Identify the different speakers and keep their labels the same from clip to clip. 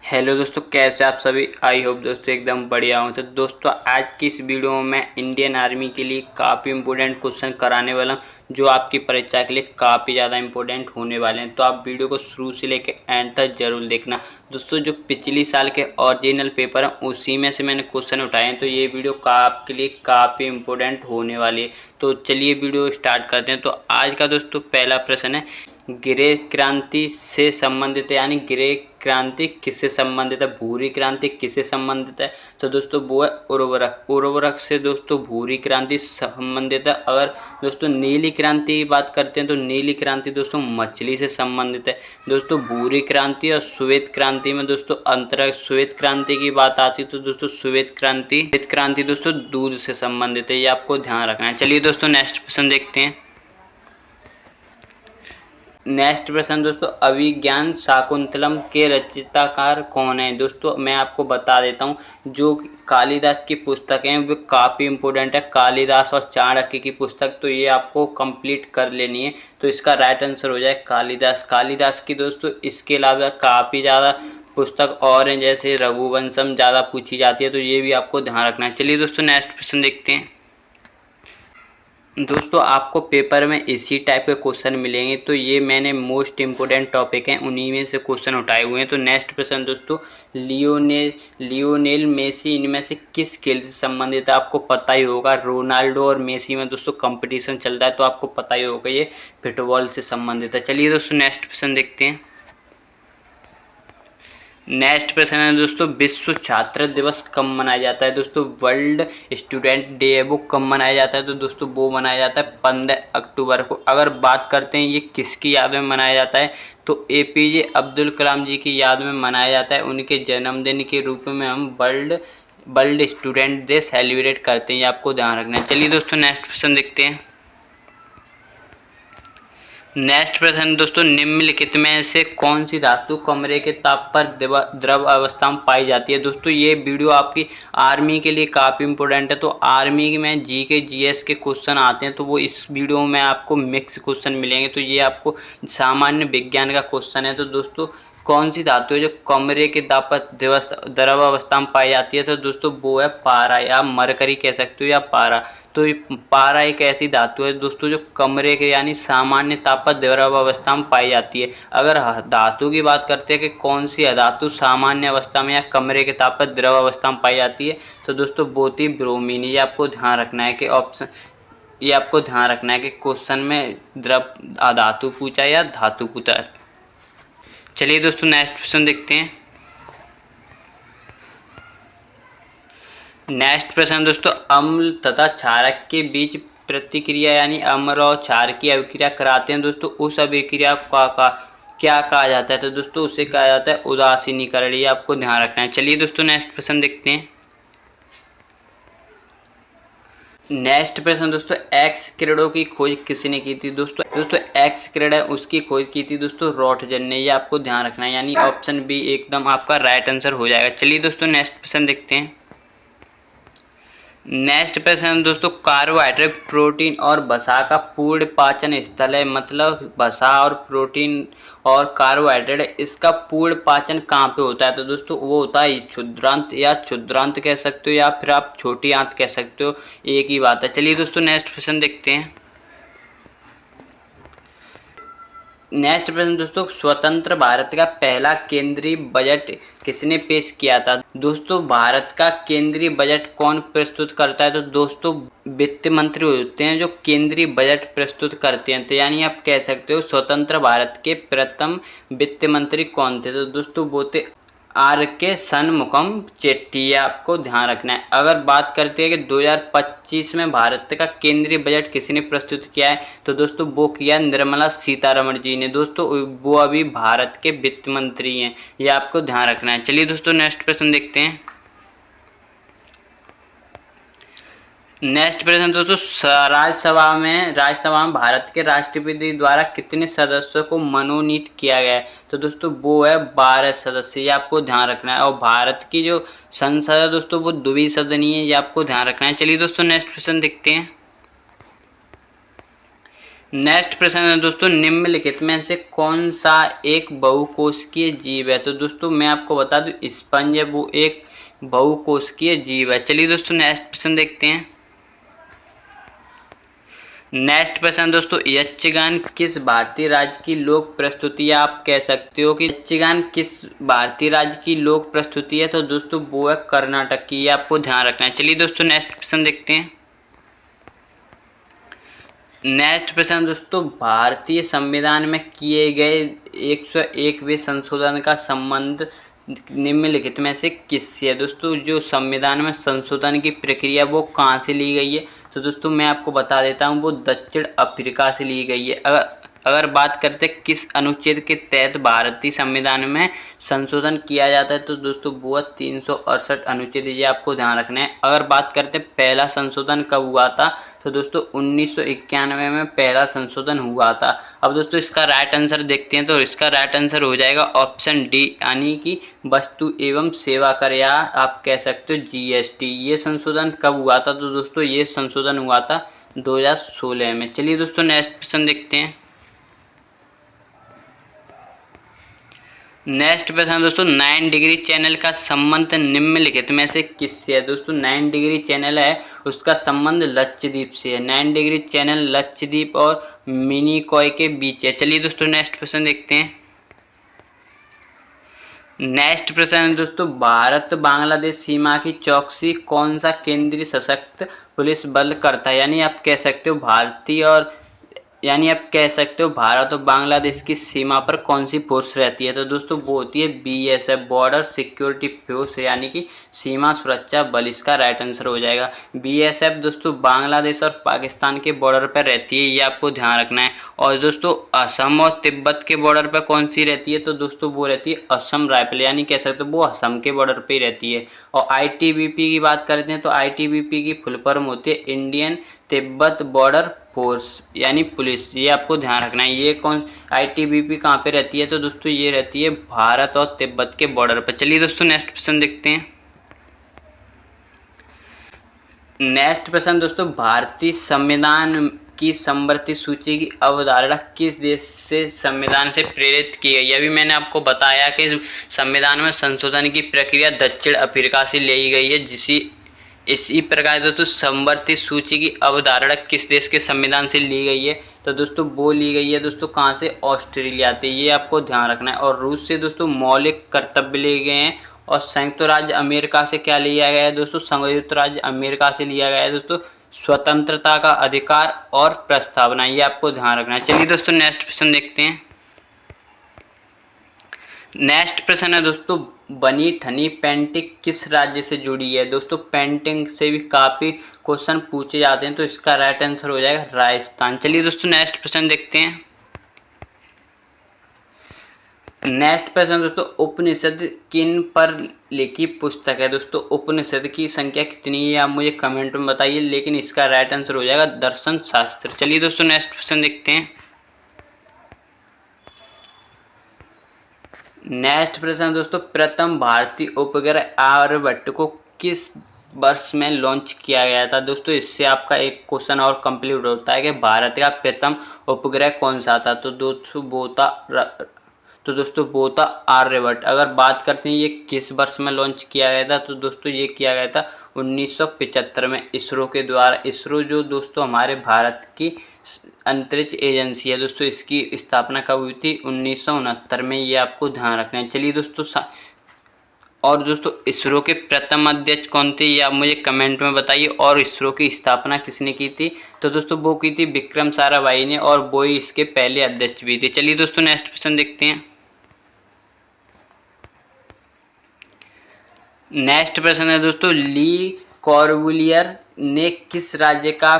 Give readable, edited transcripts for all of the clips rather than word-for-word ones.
Speaker 1: Hello दोस्तों, कैसे आप सभी। आई होप दोस्तों एकदम बढ़िया हूँ। तो दोस्तों आज की इस वीडियो में मैं इंडियन आर्मी के लिए काफ़ी इंपॉर्टेंट क्वेश्चन कराने वाला हूँ, जो आपकी परीक्षा के लिए काफ़ी ज़्यादा इंपॉर्टेंट होने वाले हैं। तो आप वीडियो को शुरू से लेकर एंड तक जरूर देखना। दोस्तों जो पिछली साल के ओरिजिनल पेपर हैं उसी में से मैंने क्वेश्चन उठाए हैं, तो ये वीडियो आपके लिए काफ़ी इंपॉर्टेंट होने वाली है। तो चलिए वीडियो स्टार्ट करते हैं। तो आज का दोस्तों पहला प्रश्न है, ग्रे क्रांति से संबंधित है, यानी ग्रे क्रांति किससे संबंधित है, भूरी क्रांति किससे संबंधित है। तो दोस्तों वो है उर्वरक। उर्वरक से दोस्तों भूरी क्रांति संबंधित है। अगर दोस्तों नीली क्रांति की बात करते हैं तो नीली क्रांति दोस्तों मछली से संबंधित है। दोस्तों भूरी क्रांति और श्वेत क्रांति में दोस्तों अंतर है। श्वेत क्रांति की बात आती है तो दोस्तों श्वेत क्रांति दोस्तों दूध से संबंधित है, ये आपको ध्यान रखना है। चलिए दोस्तों नेक्स्ट प्रश्न देखते हैं। नेक्स्ट प्रश्न दोस्तों, अभिज्ञान शाकुंतलम के रचयिताकार कौन है। दोस्तों मैं आपको बता देता हूँ, जो कालिदास की पुस्तक है वो काफ़ी इंपॉर्टेंट है। कालिदास और चाणक्य की पुस्तक, तो ये आपको कंप्लीट कर लेनी है। तो इसका राइट आंसर हो जाए कालिदास। कालिदास की दोस्तों इसके अलावा काफ़ी ज़्यादा पुस्तक और हैं, जैसे रघुवंशम ज़्यादा पूछी जाती है, तो ये भी आपको ध्यान रखना है। चलिए दोस्तों नेक्स्ट प्रश्न देखते हैं। दोस्तों आपको पेपर में इसी टाइप के क्वेश्चन मिलेंगे, तो ये मैंने मोस्ट इम्पोर्टेंट टॉपिक हैं उन्हीं में से क्वेश्चन उठाए हुए हैं। तो नेक्स्ट प्रश्न दोस्तों, लियोनेल मेसी इनमें से किस खेल से संबंधित है। आपको पता ही होगा, रोनाल्डो और मेसी में दोस्तों कंपटीशन चल रहा है, तो आपको पता ही होगा ये फुटबॉल से संबंधित है। चलिए दोस्तों नेक्स्ट प्रश्न देखते हैं। नेक्स्ट प्रश्न है दोस्तों, विश्व छात्र दिवस कब मनाया जाता है। दोस्तों वर्ल्ड स्टूडेंट डे है, वो कब मनाया जाता है। तो दोस्तों वो मनाया जाता है 15 अक्टूबर को। अगर बात करते हैं ये किसकी याद में मनाया जाता है, तो एपीजे अब्दुल कलाम जी की याद में मनाया जाता है। उनके जन्मदिन के रूप में हम वर्ल्ड स्टूडेंट डे सेलिब्रेट करते हैं, ये आपको ध्यान रखना है। चलिए दोस्तों नेक्स्ट प्रश्न देखते हैं। नेक्स्ट प्रश्न दोस्तों, निम्नलिखित में से कौन सी धातु कमरे के ताप पर द्रव अवस्था में पाई जाती है। दोस्तों ये वीडियो आपकी आर्मी के लिए काफ़ी इंपॉर्टेंट है। तो आर्मी में जीएस के क्वेश्चन आते हैं, तो वो इस वीडियो में आपको मिक्स क्वेश्चन मिलेंगे। तो ये आपको सामान्य विज्ञान का क्वेश्चन है। तो दोस्तों कौन सी धातु है जो कमरे के ताप पर द्रव अवस्था में पाई जाती है। तो दोस्तों वो है पारा, या मरकरी कह सकते हो, या पारा। तो पारा एक ऐसी धातु है दोस्तों जो कमरे के यानी सामान्य ताप पर द्रव अवस्था में पाई जाती है। अगर धातु की बात करते हैं कि कौन सी धातु सामान्य अवस्था में या कमरे के ताप पर द्रव अवस्था में पाई जाती है, तो दोस्तों बोती ब्रोमीन। ये आपको ध्यान रखना है कि क्वेश्चन में द्रव धातु पूछा या धातु पूछा है। चलिए दोस्तों नेक्स्ट प्रश्न देखते हैं। नेक्स्ट प्रश्न दोस्तों, अम्ल तथा क्षारक के बीच प्रतिक्रिया यानी अम्ल और क्षार की अभिक्रिया कराते हैं। दोस्तों उस अभिक्रिया का क्या कहा जाता है। तो दोस्तों उसे कहा जाता है उदासीनीकरण, ये आपको ध्यान रखना है। चलिए दोस्तों नेक्स्ट प्रश्न देखते हैं। नेक्स्ट प्रश्न दोस्तों, एक्स किरणों की खोज किसने की थी। दोस्तों एक्स किरण है उसकी खोज की थी दोस्तों रॉटजन ने, ये आपको ध्यान रखना है। यानी ऑप्शन बी एकदम आपका राइट आंसर हो जाएगा। चलिए दोस्तों नेक्स्ट प्रश्न देखते हैं। नेक्स्ट प्रश्न दोस्तों, कार्बोहाइड्रेट प्रोटीन और वसा का पूर्ण पाचन स्थल है। मतलब वसा और प्रोटीन और कार्बोहाइड्रेट, इसका पूर्ण पाचन कहाँ पे होता है। तो दोस्तों वो होता है क्षुद्रांत, या क्षुद्रांत कह सकते हो, या फिर आप छोटी आंत कह सकते हो, एक ही बात है। चलिए दोस्तों नेक्स्ट प्रश्न देखते हैं। नेक्स्ट प्रश्न दोस्तों, स्वतंत्र भारत का पहला केंद्रीय बजट किसने पेश किया था। दोस्तों भारत का केंद्रीय बजट कौन प्रस्तुत करता है। तो दोस्तों वित्त मंत्री होते हैं जो केंद्रीय बजट प्रस्तुत करते हैं। तो यानी आप कह सकते हो स्वतंत्र भारत के प्रथम वित्त मंत्री कौन थे। तो दोस्तों वो थे आर के षणमुगम चेट्टी, आपको ध्यान रखना है। अगर बात करते हैं कि 2025 में भारत का केंद्रीय बजट किसने प्रस्तुत किया है, तो दोस्तों वो किया निर्मला सीतारमण जी ने। दोस्तों वो अभी भारत के वित्त मंत्री हैं, ये आपको ध्यान रखना है। चलिए दोस्तों नेक्स्ट प्रश्न देखते हैं। नेक्स्ट प्रश्न दोस्तों, राज्यसभा में भारत के राष्ट्रपति द्वारा कितने सदस्यों को मनोनीत किया गया है। तो दोस्तों वो है 12 सदस्य, ये आपको ध्यान रखना है। और भारत की जो संसद है दोस्तों वो द्विसदनीय है, ये आपको ध्यान रखना है। चलिए दोस्तों नेक्स्ट प्रश्न देखते हैं। नेक्स्ट प्रश्न है दोस्तों, निम्नलिखित में से कौन सा एक बहुकोशिकीय जीव है। तो दोस्तों मैं आपको बता दूं, स्पंज है वो एक बहुकोशिकीय जीव है। चलिए दोस्तों नेक्स्ट प्रश्न देखते हैं। नेक्स्ट प्रश्न दोस्तों, यक्षगान किस भारतीय राज्य की लोक प्रस्तुति है। आप कह सकते हो कि यक्षगान किस भारतीय राज्य की लोक प्रस्तुति है। तो दोस्तों वो है कर्नाटक की, ये आपको ध्यान रखना है। चलिए दोस्तों नेक्स्ट प्रश्न देखते हैं। नेक्स्ट प्रश्न दोस्तों, भारतीय संविधान में किए गए 101वें संशोधन का संबंध निम्नलिखित में से किससे है। दोस्तों जो संविधान में संशोधन की प्रक्रिया वो कहाँ से ली गई है। तो दोस्तों मैं आपको बता देता हूँ, वो दक्षिण अफ्रीका से ली गई है। अगर बात करते किस अनुच्छेद के तहत भारतीय संविधान में संशोधन किया जाता है, तो दोस्तों वो 368 अनुच्छेद, ये आपको ध्यान रखना है। अगर बात करते पहला संशोधन कब हुआ था, तो दोस्तों 1991 में पहला संशोधन हुआ था। अब दोस्तों इसका राइट आंसर देखते हैं, तो इसका राइट आंसर हो जाएगा ऑप्शन डी, यानी कि वस्तु एवं सेवा कर, या आप कह सकते हो जीएसटी। ये संशोधन कब हुआ था। तो दोस्तों ये संशोधन हुआ था 2016 में। चलिए दोस्तों नेक्स्ट प्रश्न देखते हैं। नेक्स्ट प्रश्न दोस्तों, 9 डिग्री चैनल का संबंध निम्नलिखित में से किससे है। दोस्तों 9 डिग्री चैनल है, उसका संबंध लक्षद्वीप से है। 9 डिग्री चैनल लक्षद्वीप और मिनिकॉय के बीच है। चलिए दोस्तों नेक्स्ट प्रश्न देखते हैं। नेक्स्ट प्रश्न है दोस्तों, भारत बांग्लादेश सीमा की चौकसी कौन सा केंद्रीय सशक्त पुलिस बल करता है। यानी आप कह सकते हो भारत और बांग्लादेश की सीमा पर कौन सी फोर्स रहती है। तो दोस्तों वो होती है बीएसएफ, बॉर्डर सिक्योरिटी फोर्स, यानी कि सीमा सुरक्षा बल। इसका राइट आंसर हो जाएगा बीएसएफ। दोस्तों बांग्लादेश और पाकिस्तान के बॉर्डर पर रहती है, ये आपको ध्यान रखना है। और दोस्तों असम और तिब्बत के बॉर्डर पर कौन सी रहती है। तो दोस्तों वो रहती है असम राइफल, यानी कह सकते हो वो असम के बॉर्डर पर ही रहती है। और आईटीबीपी की बात करते हैं, तो आईटीबीपी की फुल फॉर्म होती है इंडियन तिब्बत बॉर्डर फोर्स, यानी पुलिस। ये आपको ध्यान रखना है। ये कौन आईटीबीपी कहाँ पे रहती है। तो दोस्तों ये रहती है भारत और तिब्बत के बॉर्डर पर। चलिए दोस्तों नेक्स्ट प्रश्न देखते हैं। नेक्स्ट प्रश्न दोस्तों, भारतीय संविधान की समवर्ती सूची की अवधारणा किस देश से संविधान से प्रेरित की गई है। अभी मैंने आपको बताया कि संविधान में संशोधन की प्रक्रिया दक्षिण अफ्रीका से ली गई है। इसी प्रकार दोस्तों समवर्ती सूची की अवधारणा किस देश के संविधान से ली गई है। तो दोस्तों वो ली गई है दोस्तों कहाँ से, ऑस्ट्रेलिया से। ये आपको ध्यान रखना है। और रूस से दोस्तों मौलिक कर्तव्य लिए गए हैं। और संयुक्त राज्य अमेरिका से क्या लिया गया है दोस्तों, संयुक्त राज्य अमेरिका से लिया गया है दोस्तों स्वतंत्रता का अधिकार और प्रस्तावना। ये आपको ध्यान रखना है। चलिए दोस्तों नेक्स्ट प्रश्न देखते हैं। नेक्स्ट प्रश्न है दोस्तों, बनी ठनी पेंटिंग किस राज्य से जुड़ी है। दोस्तों पेंटिंग से भी काफ़ी क्वेश्चन पूछे जाते हैं, तो इसका राइट आंसर हो जाएगा राजस्थान। चलिए दोस्तों नेक्स्ट प्रश्न देखते हैं। नेक्स्ट प्रश्न दोस्तों, उपनिषद किन पर लिखी पुस्तक है। दोस्तों उपनिषद की संख्या कितनी है आप मुझे कमेंट में बताइए, लेकिन इसका राइट आंसर हो जाएगा दर्शन शास्त्र। चलिए दोस्तों नेक्स्ट प्रश्न देखते हैं। नेक्स्ट प्रश्न दोस्तों, प्रथम भारतीय उपग्रह आर्यभट्ट को किस वर्ष में लॉन्च किया गया था। दोस्तों इससे आपका एक क्वेश्चन और कंप्लीट होता है कि भारत का प्रथम उपग्रह कौन सा था। तो दोस्तों वो था आर्यभट्ट। अगर बात करते हैं ये किस वर्ष में लॉन्च किया गया था, तो दोस्तों ये किया गया था 1975 में इसरो के द्वारा। इसरो जो दोस्तों हमारे भारत की अंतरिक्ष एजेंसी है दोस्तों, इसकी स्थापना कब हुई थी, 1969 में। ये आपको ध्यान रखना है। चलिए दोस्तों और दोस्तों इसरो के प्रथम अध्यक्ष कौन थे, ये आप मुझे कमेंट में बताइए। और इसरो की स्थापना किसने की थी। तो दोस्तों वो की थी विक्रम साराभाई ने, और वो ही इसके पहले अध्यक्ष भी थे। चलिए दोस्तों नेक्स्ट प्रश्न देखते हैं। नेक्स्ट प्रश्न है दोस्तों, ली कॉर्बुलियर ने किस राज्य का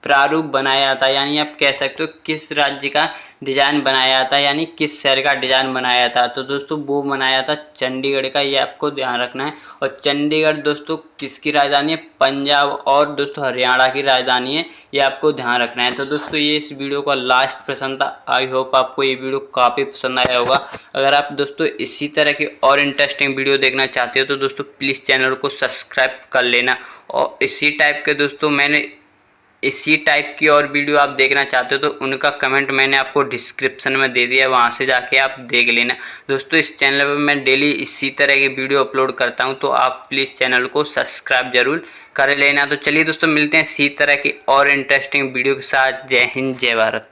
Speaker 1: प्रारूप बनाया था। यानी आप कह सकते हो किस राज्य का डिजाइन बनाया था, यानी किस शहर का डिजाइन बनाया था। तो दोस्तों वो बनाया था चंडीगढ़ का। ये आपको ध्यान रखना है। और चंडीगढ़ दोस्तों किसकी राजधानी है, पंजाब और दोस्तों हरियाणा की राजधानी है। ये आपको ध्यान रखना है। तो दोस्तों ये इस वीडियो का लास्ट प्रश्न था। आई होप आपको ये वीडियो काफ़ी पसंद आया होगा। अगर आप दोस्तों इसी तरह की और इंटरेस्टिंग वीडियो देखना चाहते हो, तो दोस्तों प्लीज़ चैनल को सब्सक्राइब कर लेना। और इसी टाइप के दोस्तों मैंने इसी टाइप की और वीडियो आप देखना चाहते हो तो उनका कमेंट मैंने आपको डिस्क्रिप्शन में दे दिया है, वहाँ से जाके आप देख लेना। दोस्तों इस चैनल पर मैं डेली इसी तरह की वीडियो अपलोड करता हूँ, तो आप प्लीज़ चैनल को सब्सक्राइब जरूर कर लेना। तो चलिए दोस्तों मिलते हैं इसी तरह की और इंटरेस्टिंग वीडियो के साथ। जय हिंद जय भारत।